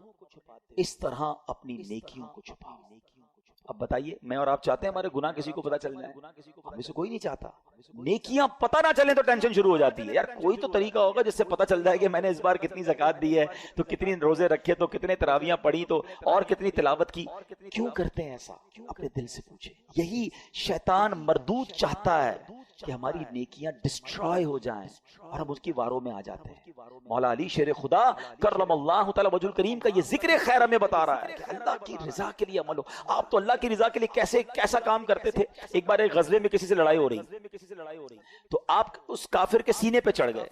اس طرح اپنی نیکیوں کو چھپاؤ. اب بتائیے, میں اور آپ چاہتے ہیں ہمارے گناہ کسی کو پتہ چل جائے؟ ہم میں سے کوئی نہیں چاہتا. نیکیاں پتہ نہ چلیں تو ٹینشن شروع ہو جاتی ہے. یار کوئی تو طریقہ ہوگا جس سے پتہ چل جائے کہ میں نے اس بار کتنی زکوٰۃ دی ہے, تو کتنی روزے رکھے, تو کتنے تراویحاں پڑھی, تو اور کتنی تلاوت کی. کیوں کرتے ہیں ایسا؟ اپنے دل سے پوچھیں. یہی شیطان مردود چاہتا ہے کہ ہماری نیکیاں ڈسٹرائے ہو جائیں اور ہم اس کی واروں میں آ جاتے ہیں. مولا علی شیر خدا کرم اللہ تعالی وجہ الکریم کا یہ ذکر خیر ہمیں بتا رہا ہے کہ اللہ کی رضا کے لیے عمل ہو. آپ تو اللہ کی رضا کے لیے کیسا کام کرتے تھے. ایک بار ایک غزوے میں کسی سے لڑائی ہو رہی تو آپ اس کافر کے سینے پہ چڑھ گئے.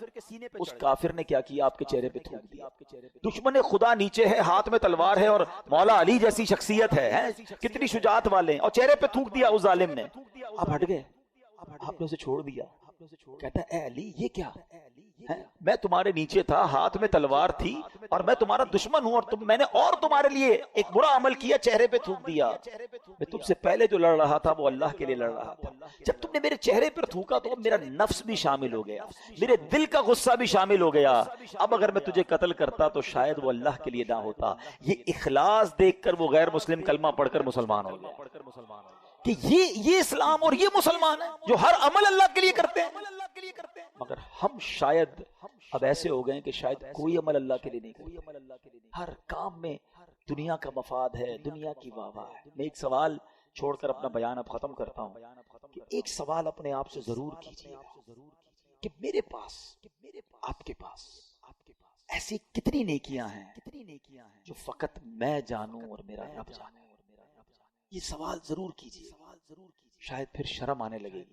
اس کافر نے کیا کیا؟ آپ کے چہرے پہ تھوک دیا. دشمن خدا نیچے ہے, ہاتھ میں تلوار ہے, اور مولا علی جیسی شخصیت ہے, کتنی شجاعت والے ہیں, اور چہرے پہ تھوک دیا اس ظالم نے. آپ ہٹ گئے, آپ نے اسے چھوڑ دیا. کہتا ہے اے علی یہ کیا ہے؟ میں تمہارے نیچے تھا, ہاتھ میں تلوار تھی, اور میں تمہارا دشمن ہوں, اور میں نے اور تمہارے لیے ایک برا عمل کیا, چہرے پہ تھوک دیا. میں تم سے پہلے جو لڑ رہا تھا وہ اللہ کے لیے لڑ رہا تھا. جب تم نے میرے چہرے پر تھوکا تو میرا نفس بھی شامل ہو گیا, میرے دل کا غصہ بھی شامل ہو گیا. اب اگر میں تجھے قتل کرتا تو شاید وہ اللہ کے لیے نہ ہوتا. یہ اخلاص دیکھ کر وہ غیر مسلم کلمہ پڑھ کر مسلمان ہو گیا کہ یہ اسلام اور یہ مسلمان ہیں جو ہر عمل اللہ کے لیے کرتے ہیں. مگر ہم شاید اب ایسے ہو گئے کہ شاید کوئی عمل اللہ کے لیے نہیں کرتے. ہر کام میں دنیا کا مفاد ہے, دنیا کی واہ واہ ہے. میں ایک سوال چھوڑ کر اپنا بیان اب ختم کرتا ہوں کہ ایک سوال اپنے آپ سے ضرور کیجیے کہ میرے پاس, آپ کے پاس ایسی کتنی نیکیاں ہیں جو فقط میں جانوں اور میرا رب جانے. یہ سوال ضرور کیجیے. شاید پھر شرم آنے لگے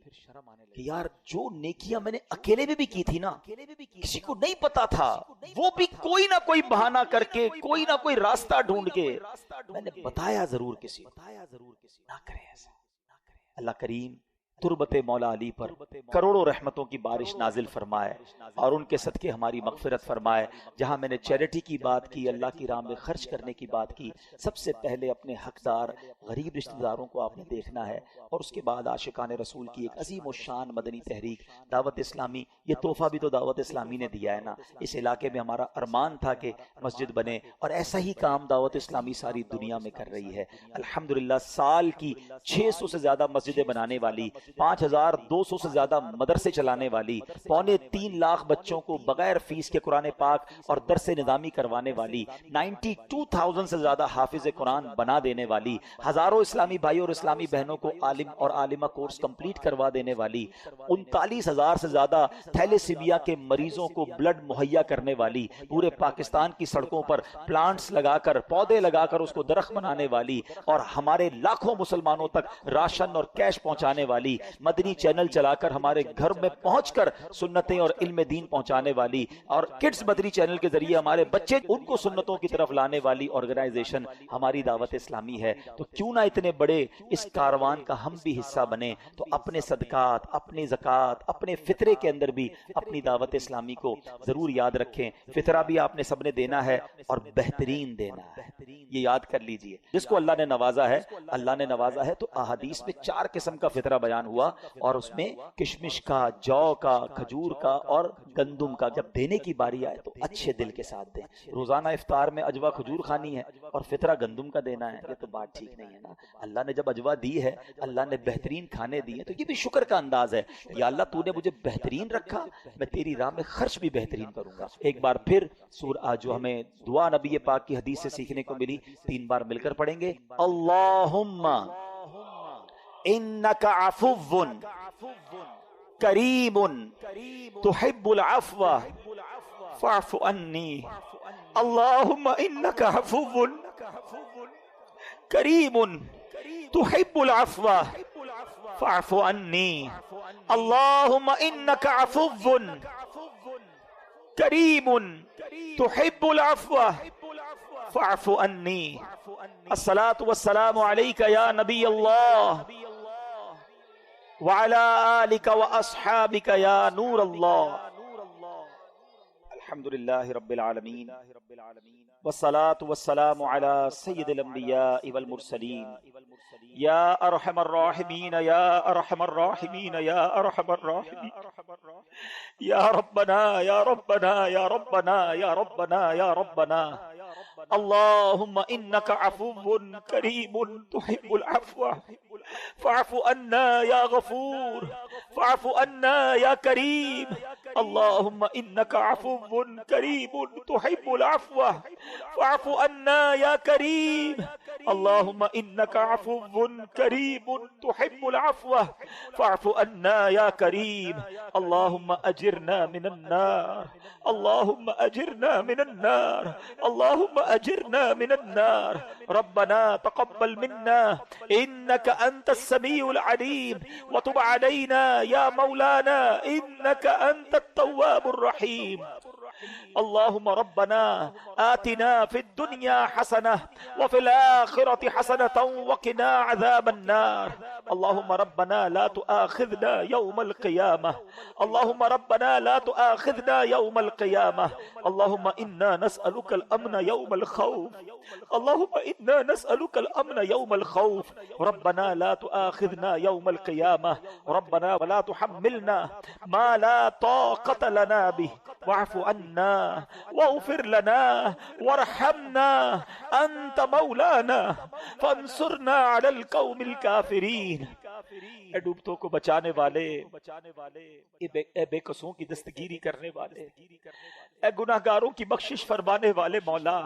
کہ یار جو نیکیاں میں نے اکیلے میں بھی کی تھی نا, کسی کو نہیں پتا تھا, وہ بھی کوئی نہ کوئی بہانہ کر کے, کوئی نہ کوئی راستہ ڈھونڈ کے میں نے بتایا ضرور کسی کو. نہ کریں ایسا. اللہ کریم تربت مولا علی پر کروڑوں رحمتوں کی بارش نازل فرمائے اور ان کے صدقے ہماری مغفرت فرمائے. جہاں میں نے چیریٹی کی بات کی, اللہ کی راہ میں خرچ کرنے کی بات کی, سب سے پہلے اپنے حقدار غریب رشتہ داروں کو آپ نے دیکھنا ہے, اور اس کے بعد عاشقان رسول کی ایک عظیم و شان مدنی تحریک دعوت اسلامی. یہ تحفہ بھی تو دعوت اسلامی نے دیا ہے نا. اس علاقے میں ہمارا ارمان تھا کہ مسجد بنے, اور ایسا ہی کام دعوت اسلامی ساری دنیا میں کر رہی ہے. الحمدللہ سال کی 600 سے زیادہ مسجدیں بنانے والی, 5200 سے زیادہ مدرسے چلانے والی, 3.25 لاکھ بچوں کو بغیر فیس کے قرآن پاک اور درس نظامی کروانے والی, 92,000 سے زیادہ حافظ قرآن بنا دینے والی, ہزاروں اسلامی بھائی اور اسلامی بہنوں کو عالم اور عالمہ کورس کمپلیٹ کروا دینے والی, 39,000 سے زیادہ تھیلیسیمیا کے مریضوں کو بلڈ مہیا کرنے والی, پورے پاکستان کی سڑکوں پر پلانٹس لگا کر, پودے لگا کر اس کو درخت بنانے والی, اور ہمارے لاکھوں مسلمانوں تک راشن اور کیش پہنچانے والی, مدنی چینل چلا کر ہمارے گھر میں پہنچ کر سنتیں اور علم دین پہنچانے والی, اور کڈز مدنی چینل کے ذریعے ہمارے بچے ان کو سنتوں کی طرف لانے والی آرگنائزیشن ہماری دعوت اسلامی ہے. تو کیوں نہ اتنے بڑے اس کاروان کا ہم بھی حصہ بنے. تو اپنے صدقات, اپنی زکوٰۃ, اپنے فطرے کے اندر بھی اپنی دعوت اسلامی کو ضرور یاد رکھیں. فطرہ بھی آپ نے سب نے دینا ہے, اور بہترین دینا ہے, یہ یاد کر لیجئے. جس کو اللہ نے نوازا ہے, اللہ نے نوازا ہے. تو احادیث میں 4 قسم کا فطرہ بیان ہوا, اور اس میں کشمش کا, جو کا, کھجور کا اور گندم کا. جب دینے کی باری آئے تو اچھے دل کے ساتھ دیں. روزانہ افطار میں اجوا کھجور کھانی ہے اور فطرہ گندم کا دینا ہے, یہ تو بات ٹھیک نہیں ہے نا. اللہ نے جب اجوا دی ہے, اللہ نے بہترین کھانے دیے, تو یہ بھی شکر کا انداز ہے. یا اللہ تو نے مجھے بہترین رکھا, میں تیری راہ میں خرچ بھی بہترین کروں گا. ایک بار پھر جو ہمیں دعا نبی پاک کی حدیث سے سیکھنے کو ملی, 3 بار مل کر پڑھیں گے. اللہم انک عفو کریم تحب العفو فاعف عنی. اللہم انک عفو کریم تحب العفو فاعف عنی. اللہم انک عفو کریم تحب العفو فاعف عنی. الصلاۃ والسلام علیک یا نبی اللہ وعلی آلک واصحابک یا نور اللہ. الحمدللہ رب العالمین والصلاة والسلام على سید الانبیاء والمرسلین یا ارحم الراحمین یا ارحم الراحمین یا ارحم الراحمین یا ربنا یا ربنا یا ربنا یا ربنا یا ربنا اللهم انك عفو كريم تحب العفو فاعف عنا يا غفور فاعف عنا يا كريم اللهم انك عفو كريم تحب العفو فاعف عنا يا كريم اللهم انك عفو كريم تحب العفو فاعف عنا يا كريم اللهم اجرنا من النار اللهم اجرنا من النار اللهم اجرنا من النار ربنا تقبل منا انك انت السميع العليم وتب علينا يا مولانا انك انت التواب الرحيم اللهم ربنا آتنا في الدنيا حسنة وفي الآخرة حسنة وقنا عذاب النار اللهم ربنا لا تؤاخذنا يوم القيامة اللهم ربنا لا تؤاخذنا يوم القيامة اللهم إنا نسألك الأمن يوم الخوف اللهم إنا نسألك الأمن يوم الخوف ربنا لا تؤاخذنا يوم القيامة ربنا ولا تحملنا ما لا طاقة لنا به واعف عنا واغفر لنا وارحمنا أنت مولانا فانصرنا على القوم الكافرين اے ڈوبتوں کو بچانے والے، اے بے قصوں کی دستگیری کرنے والے، اے گناہگاروں کی بخشش فرمانے والے مولا،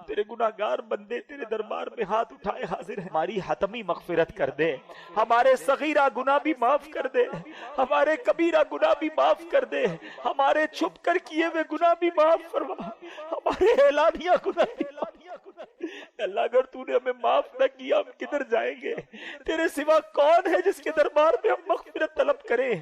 تیرے گناہگار بندے تیرے دربار میں ہاتھ اٹھائے حاضر ہیں، ہماری حتمی مغفرت کر دے، ہمارے صغیرہ گناہ بھی معاف کر دے، ہمارے کبیرہ گناہ بھی معاف کر دے، ہمارے چھپ کر کیے ہوئے گناہ بھی معاف فرما، ہمارے اعلانیہ گناہ بھی معاف۔ اللہ اگر تو نے ہمیں معاف نہ کیا ہم کدھر جائیں گے؟ تیرے سوا کون ہے جس کے دربار میں ہم مغفرت طلب کریں؟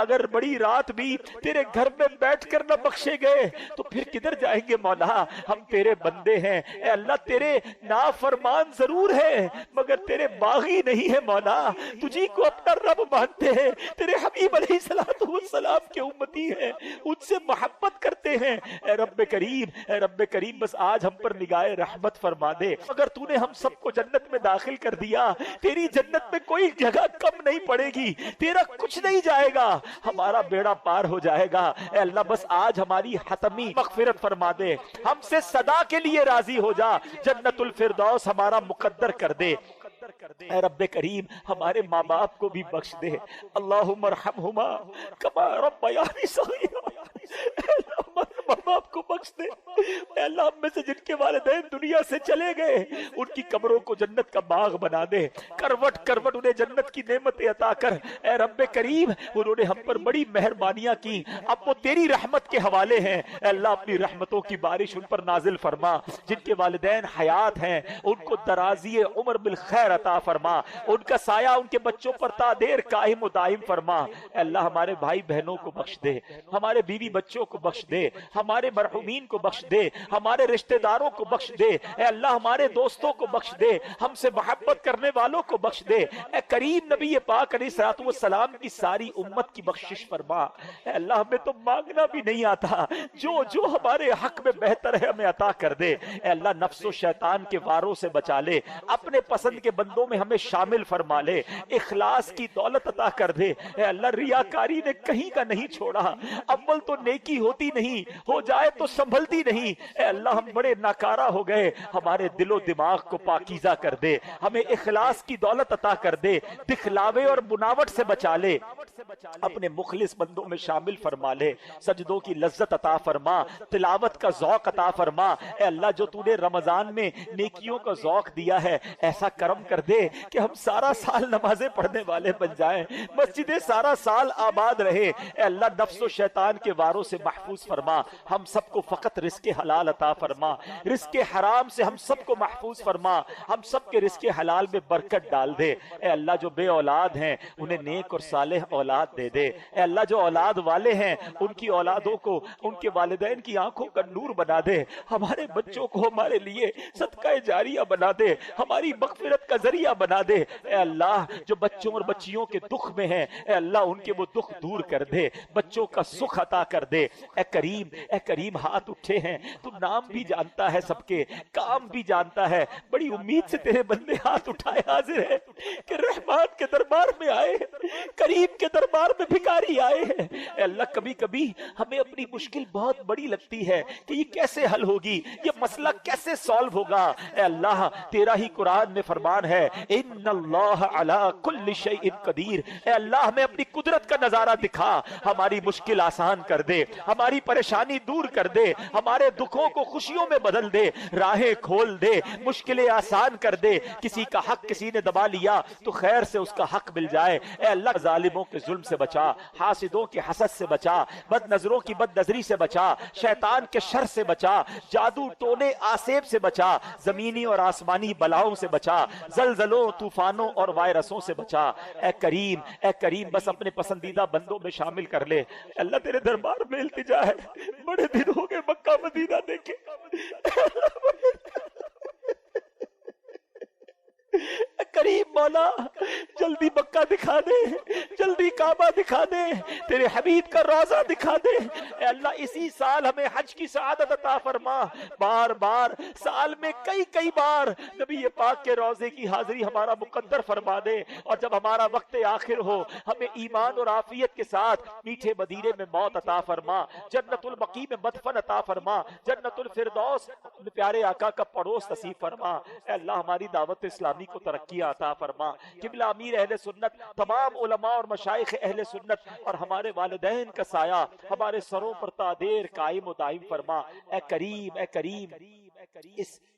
اگر بڑی رات بھی تیرے گھر میں بیٹھ کر نہ بخشے گئے تو پھر کدھر جائیں گے مولا؟ ہم تیرے بندے ہیں اے اللہ، تیرے نافرمان ضرور ہے مگر تیرے باغی نہیں ہے مولا، تجھی کو اپنا رب مانتے ہیں، تیرے حبیب علیہ السلام کے امتی ہیں، ان سے محبت کرتے ہیں۔ اے رب کریم بس آج ہم پر نگاہ رحمت فرما دے۔ اگر تو نے ہم سب کو جنت میں داخل کر دیا، تیری جنت میں کوئی جگہ کم نہیں پڑے گی، تیرا کچھ نہیں جائے گا، ہمارا بیڑا پار ہو جائے گا۔ اے اللہ بس آج ہماری حتمی مغفرت فرما دے، ہم سے صدا کے لیے راضی ہو جا، جنت الفردوس ہمارا مقدر کر دے۔ اے رب کریم ہمارے ماں باپ کو بھی بخش دے، اللہم ارحمہما کما ربیانی صغیرا، ہمارے ماں باپ کو بخش دے۔ اے اللہ ہم میں سے جن کے والدین دنیا سے چلے گئے ان کی قبروں کو جنت کا باغ بنا دے، کروٹ کروٹ انہیں جنت کی نعمتیں عطا کر۔ اے رب کریم انہوں نے ہم پر بڑی مہربانیاں کی، اب وہ تیری رحمت کے حوالے ہیں۔ اے اللہ اپنی رحمتوں کی بارش ان پر نازل فرما، جن کے والدین حیات ہیں ان کو درازی عمر بالخیر عطا فرما، ان کا سایہ ان کے بچوں پر تا دیر قائم و دائم فرما۔ اے اللہ ہمارے بھائی بہنوں کو بخش دے، ہمارے بیوی بچوں کو بخش دے، ہمارے مرحومین کو بخش دے، ہمارے رشتہ داروں کو بخش دے۔ اے اللہ ہمارے دوستوں کو بخش دے، ہم سے محبت کرنے والوں کو بخش دے۔ اے کریم نبی پاک علیہ الصلوۃ والسلام کی ساری امت کی بخشش فرما۔ اے اللہ ہمیں تو مانگنا بھی نہیں آتا، جو جو ہمارے حق میں بہتر ہے ہمیں عطا کر دے۔ اے اللہ نفس و شیطان کے واروں سے بچا لے، اپنے پسند کے بندوں میں ہمیں شامل فرما لے، اخلاص کی دولت عطا کر دے۔ اے اللہ ریاکاری نے کہیں کا نہیں چھوڑا، اول تو نیکی ہوتی نہیں، ہو جائے تو سنبھلتی نہیں۔ اے اللہ ہم بڑے ناکارہ ہو گئے، ہمارے دل و دماغ کو پاکیزہ کر دے، ہمیں اخلاص کی دولت عطا کر دے، دکھلاوے اور بناوٹ سے بچا لے، اپنے مخلص بندوں میں شامل فرما لے، سجدوں کی لذت عطا فرما، تلاوت کا ذوق عطا فرما۔ اے اللہ جو تو نے رمضان میں نیکیوں کا ذوق دیا ہے ایسا کرم کر دے کہ ہم سارا سال نمازیں پڑھنے والے بن جائیں، مسجدیں سارا سال آباد رہے۔ اے اللہ نفس و شیطان کے واروں سے محفوظ فرما، ہم سب کو فقط رزق حلال عطا فرما، رزق حرام سے ہم سب کو محفوظ فرما، ہم سب کے رزق حلال میں برکت ڈال دے۔ اے اللہ جو بے اولاد ہیں انہیں نیک اور صالح اولاد دے دے۔ اے اللہ جو اولاد والے ہیں ان کی اولادوں کو ان کے والدین کی آنکھوں کا نور بنا دے، ہمارے بچوں کو ہمارے لیے صدقہ جاریہ بنا دے، ہماری مغفرت کا ذریعہ بنا دے۔ اے اللہ جو بچوں اور بچیوں کے دکھ میں ہیں اے اللہ ان کے وہ دکھ دور کر دے، بچوں کا سکھ عطا کر دے۔ اے کریم ہاتھ اٹھے ہیں، تو نام بھی جانتا ہے سب کے، کام بھی جانتا ہے، بڑی امید سے تیرے بندے ہاتھ اٹھائے حاضر ہے کہ رحمان کے دربار میں آئے، کریم کے دربار میں بھکاری آئے ہیں۔ اے اللہ کبھی کبھی ہمیں اپنی مشکل بہت بڑی لگتی ہے کہ یہ کیسے حل ہوگی، یہ مسئلہ کیسے سالو ہوگا۔ اے اللہ تیرا ہی قرآن میں فرمان ہے ان اللہ علی کل شیء قدیر۔ اے اللہ ہمیں اپنی قدرت کا نظارہ دکھا، ہماری مشکل آسان کر دے، ہماری پریشانی دور کر دے، ہمارے دکھوں کو خوشیوں میں بدل دے، راہیں کھول دے، مشکلیں آسان کر دے۔ کسی کا حق کسی نے دبا لیا تو خیر سے اس کا حق مل جائے۔ اے اللہ ظالموں کے ظلم سے بچا، حاسدوں کے حسد سے بچا، بد نظروں کی بد نظری سے بچا، شیطان کے شر سے بچا، جادو ٹونے آسیب سے بچا، زمینی اور آسمانی بلاؤں سے بچا، زلزلوں طوفانوں اور وائرسوں سے بچا۔ اے کریم بس اپنے پسندیدہ بندوں میں شامل کر لے۔ اللہ تیرے دربار میں التجا ہے، بڑے دن ہو گئے مکہ مدینہ دیکھے، کریم مولا جلدی مکہ دکھا دے، جلدی کعبہ دکھا دے، تیرے حبیب کا روضہ دکھا دے۔ اے اللہ اسی سال ہمیں حج کی سعادت عطا فرما، بار بار سال میں کئی بار نبی پاک کے روضے کی حاضری ہمارا مقدر فرما دے، اور جب ہمارا وقت آخر ہو ہمیں ایمان اور عافیت کے ساتھ میٹھے مدینے میں موت عطا فرما، جنت البقیع میں مدفن عطا فرما، جنت الفردوس پیارے آقا کا پڑوس نصیب فرما۔ اے اللہ ہماری دعوت اسلامی کو ترقی عطا فرما۔ قبلہ امیر اہل سنت، تمام علماء اور مشائخ اہل سنت اور ہمارے والدین کا سایہ ہمارے سروں پر تا دیر قائم و دائم فرما۔ اے کریم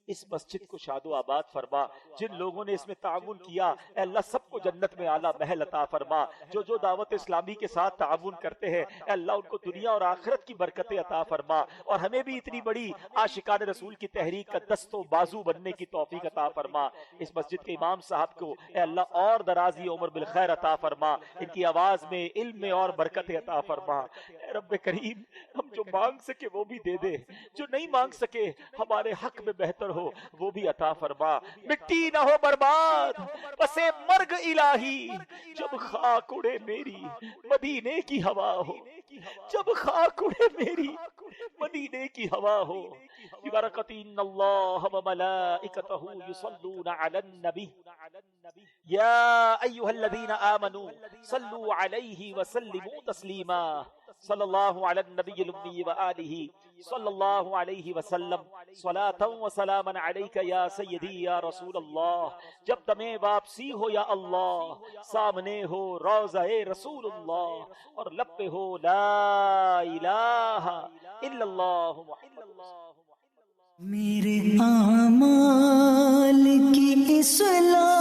اس مسجد کو شاد و آباد فرما، جن لوگوں نے اس میں تعاون کیا اے اللہ سب کو جنت میں اعلیٰ محل عطا فرما۔ جو دعوت اسلامی کے ساتھ تعاون کرتے ہیں اے اللہ ان کو دنیا اور آخرت کی برکتیں عطا فرما، اور ہمیں بھی اتنی بڑی عاشقان رسول کی تحریک کا دست و بازو بننے کی توفیق عطا فرما۔ اس مسجد کے امام صاحب کو اے اللہ اور درازی عمر بالخیر عطا فرما، ان کی آواز میں علم میں اور برکتیں عطا فرما۔ اے رب کریم ہم جو مانگ سکے وہ بھی دے دے، جو نہیں مانگ سکے ہمارے حق میں بہتر ہو وہ بھی عطا فرما۔ مٹی نہ ہو برباد بس مرگ الہی، جب خاک اڑے میری مدینے کی ہوا ہو، جب خاک اڑے میری مدینے کی ہوا ہو۔ ببرکت ان اللہ وملائکتہ یصلون علی النبی یا ایھا الذین آمنوا صلوا علیہ وسلموا تسلیما۔ صلی اللہ علی النبی الامی وآلہ صلی اللہ علیہ وسلم صلاۃ و سلاما علیک یا سیدی یا رسول اللہ۔ جب دمیں واپسی ہو یا اللہ، سامنے ہو روضہ رسول اللہ، اور لب پہ ہو لا الہ الا اللہ محمد۔ میرے اعمال کی اصلاح